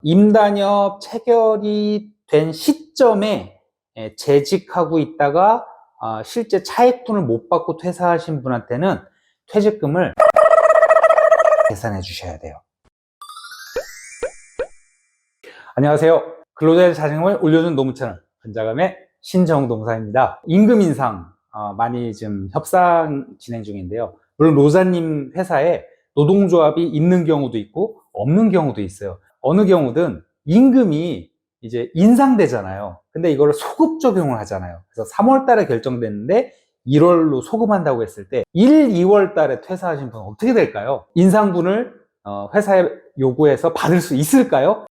임단협 체결이 된 시점에 재직하고 있다가 실제 차액분을 못 받고 퇴사하신 분한테는 퇴직금을 계산해 주셔야 돼요. 안녕하세요. 근로자의 자존감을 올려준 노무채널 근자감의 신정동사입니다. 임금 인상 많이 지금 협상 진행 중인데요. 물론 노사님 회사에 노동조합이 있는 경우도 있고 없는 경우도 있어요. 어느 경우든 임금이 이제 인상되잖아요. 근데 이거를 소급 적용을 하잖아요. 그래서 3월 달에 결정됐는데 1월로 소급한다고 했을 때 1, 2월 달에 퇴사하신 분은 어떻게 될까요? 인상분을 회사에 요구해서 받을 수 있을까요?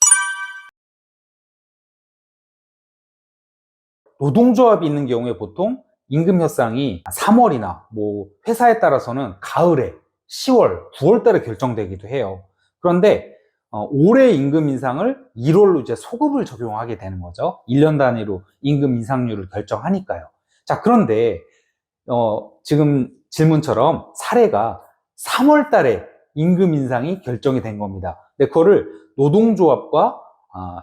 노동조합이 있는 경우에 보통 임금 협상이 3월이나 뭐 회사에 따라서는 가을에 10월, 9월 달에 결정되기도 해요. 그런데 올해 임금 인상을 1월로 이제 소급을 적용하게 되는 거죠. 1년 단위로 임금 인상률을 결정하니까요. 자, 그런데 지금 질문처럼 사례가 3월 달에 임금 인상이 결정이 된 겁니다. 근데 그거를 노동조합과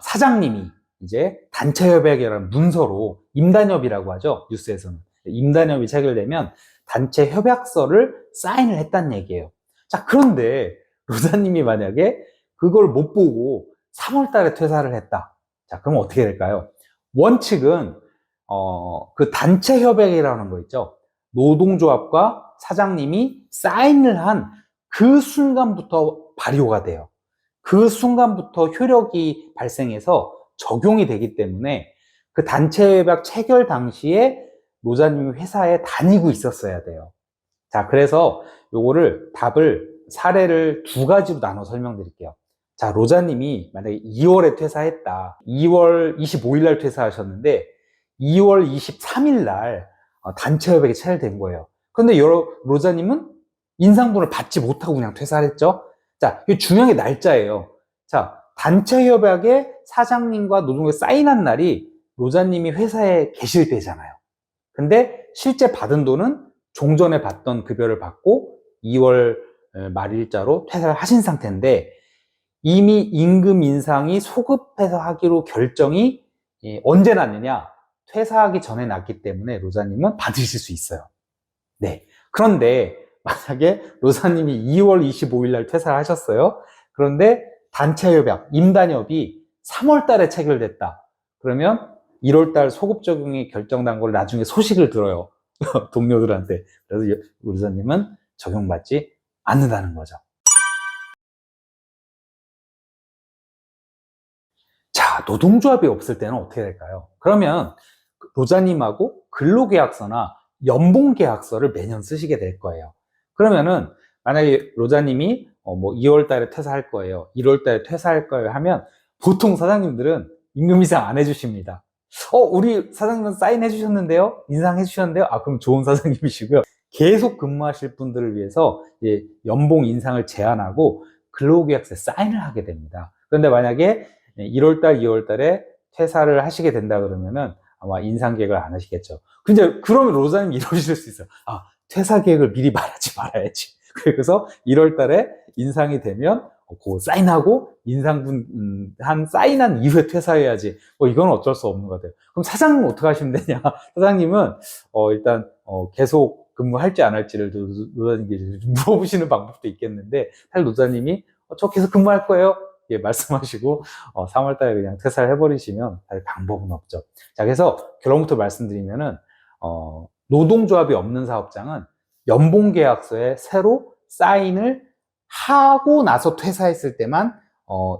사장님이 이제 단체협약이라는 문서로 임단협이라고 하죠. 뉴스에서는. 임단협이 체결되면 단체 협약서를 사인을 했다는 얘기예요. 자, 그런데 노사님이 만약에 그걸 못 보고 3월 달에 퇴사를 했다. 자, 그럼 어떻게 될까요? 원칙은 그 단체 협약이라는 거 있죠. 노동조합과 사장님이 사인을 한 그 순간부터 발효가 돼요. 그 순간부터 효력이 발생해서 적용이 되기 때문에 그 단체 협약 체결 당시에 노사님이 회사에 다니고 있었어야 돼요. 자, 그래서 요거를 답을 사례를 두 가지로 나눠 설명드릴게요. 자, 로자님이 만약에 2월에 퇴사했다. 2월 25일 날 퇴사하셨는데 2월 23일 날 단체 협약이 체결된 거예요. 그런데 로자님은 인상분을 받지 못하고 그냥 퇴사를 했죠. 자, 이게 중요한 게 날짜예요. 자, 단체 협약에 사장님과 노동조합이 사인한 날이 로자님이 회사에 계실 때잖아요. 근데 실제 받은 돈은 종전에 받던 급여를 받고 2월 말일자로 퇴사를 하신 상태인데 이미 임금 인상이 소급해서 하기로 결정이 언제 났느냐? 퇴사하기 전에 났기 때문에 로사님은 받으실 수 있어요. 네. 그런데 만약에 로사님이 2월 25일 날 퇴사를 하셨어요. 그런데 단체협약, 임단협이 3월 달에 체결됐다. 그러면 1월 달 소급 적용이 결정난 걸 나중에 소식을 들어요. 동료들한테. 그래서 로사님은 적용받지 않는다는 거죠. 자, 노동조합이 없을 때는 어떻게 될까요? 그러면 노자님하고 근로계약서나 연봉계약서를 매년 쓰시게 될 거예요. 그러면은 만약에 로자님이 뭐 2월 달에 퇴사할 거예요. 1월 달에 퇴사할 거예요 하면 보통 사장님들은 임금 인상 안 해주십니다. 우리 사장님은 사인해 주셨는데요? 인상해 주셨는데요? 그럼 좋은 사장님이시고요. 계속 근무하실 분들을 위해서 연봉 인상을 제한하고 근로계약서에 사인을 하게 됩니다. 그런데 만약에 1월 달, 2월 달에 퇴사를 하시게 된다 그러면은 아마 인상 계획을 안 하시겠죠. 근데 그러면 로사님 이러실 수 있어요. 퇴사 계획을 미리 말하지 말아야지. 그래서 1월 달에 인상이 되면 그거 사인하고 인상분 한 사인한 이후에 퇴사해야지. 이건 어쩔 수 없는 것 같아요. 그럼 사장님은 어떻게 하시면 되냐? 사장님은 일단 계속 근무할지 안 할지를 노사님께 물어보시는 방법도 있겠는데 사실 노사님이 저 계속 근무할 거예요. 예, 말씀하시고 3월 달에 그냥 퇴사를 해버리시면 사실 방법은 없죠. 자, 그래서 결론부터 말씀드리면은 노동조합이 없는 사업장은 연봉계약서에 새로 사인을 하고 나서 퇴사했을 때만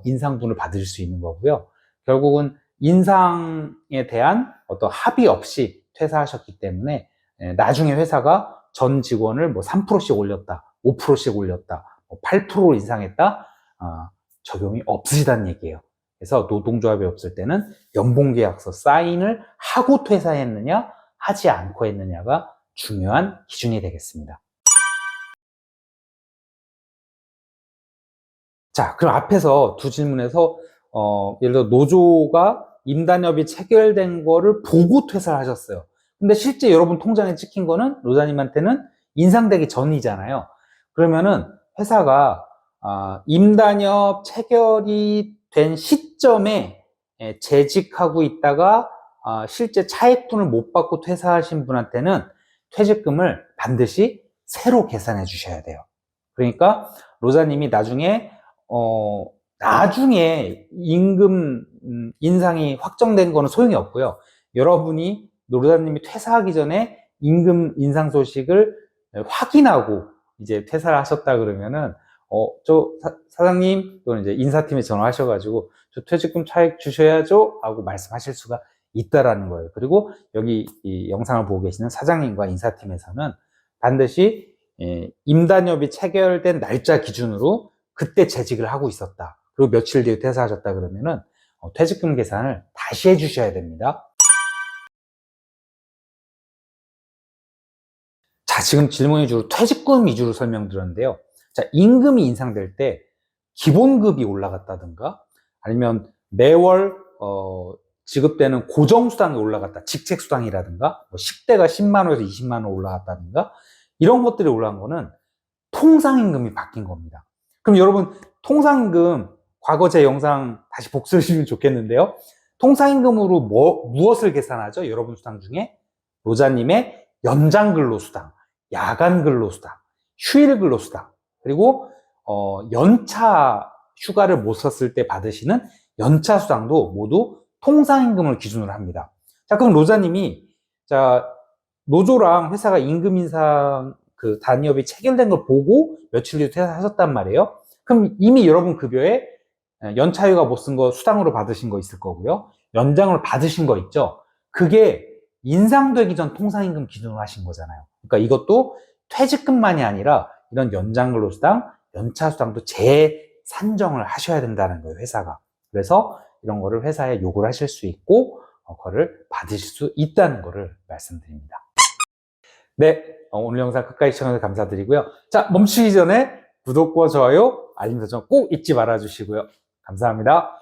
인상분을 받을 수 있는 거고요. 결국은 인상에 대한 어떤 합의 없이 퇴사하셨기 때문에 나중에 회사가 전 직원을 뭐 3%씩 올렸다, 5%씩 올렸다, 8% 인상했다, 적용이 없으시다는 얘기예요. 그래서 노동조합이 없을 때는 연봉계약서 사인을 하고 퇴사했느냐, 하지 않고 했느냐가 중요한 기준이 되겠습니다. 자, 그럼 앞에서 두 질문에서 예를 들어 노조가 임단협이 체결된 거를 보고 퇴사를 하셨어요. 근데 실제 여러분 통장에 찍힌 거는 노사님한테는 인상되기 전이잖아요. 그러면은 회사가 임단협 체결이 된 시점에 재직하고 있다가 실제 차액분을 못 받고 퇴사하신 분한테는 퇴직금을 반드시 새로 계산해 주셔야 돼요. 그러니까 로자님이 나중에 임금 인상이 확정된 거는 소용이 없고요. 여러분이 로자님이 퇴사하기 전에 임금 인상 소식을 확인하고 이제 퇴사를 하셨다 그러면은 사장님 또는 이제 인사팀에 전화하셔가지고 저 퇴직금 차액 주셔야죠 하고 말씀하실 수가 있다라는 거예요. 그리고 여기 이 영상을 보고 계시는 사장님과 인사팀에서는 반드시 임단협이 체결된 날짜 기준으로 그때 재직을 하고 있었다. 그리고 며칠 뒤에 퇴사하셨다 그러면은 퇴직금 계산을 다시 해주셔야 됩니다. 자, 지금 질문이 주로 퇴직금 위주로 설명드렸는데요. 자, 임금이 인상될 때 기본급이 올라갔다든가 아니면 매월 지급되는 고정수당이 올라갔다. 직책수당이라든가 뭐 식대가 10만 원에서 20만 원 올라갔다든가 이런 것들이 올라간 거는 통상임금이 바뀐 겁니다. 그럼 여러분 통상임금 과거 제 영상 다시 복습해 주시면 좋겠는데요. 통상임금으로 무엇을 계산하죠? 여러분 수당 중에 노자님의 연장근로수당, 야간근로수당, 휴일근로수당 그리고 연차 휴가를 못 썼을 때 받으시는 연차수당도 모두 통상임금을 기준으로 합니다. 자, 그럼 로자님이 노조랑 회사가 임금 인상 그 단협이 체결된 걸 보고 며칠 뒤에 퇴사하셨단 말이에요. 그럼 이미 여러분 급여에 연차휴가 못 쓴 거 수당으로 받으신 거 있을 거고요. 연장을 받으신 거 있죠. 그게 인상되기 전 통상임금 기준으로 하신 거잖아요. 그러니까 이것도 퇴직금만이 아니라 이런 연장근로수당, 연차수당도 재산정을 하셔야 된다는 거예요, 회사가. 그래서 이런 거를 회사에 요구를 하실 수 있고 그거를 받으실 수 있다는 거를 말씀드립니다. 네, 오늘 영상 끝까지 시청해주셔서 감사드리고요. 자, 멈추기 전에 구독과 좋아요, 알림 설정 꼭 잊지 말아주시고요. 감사합니다.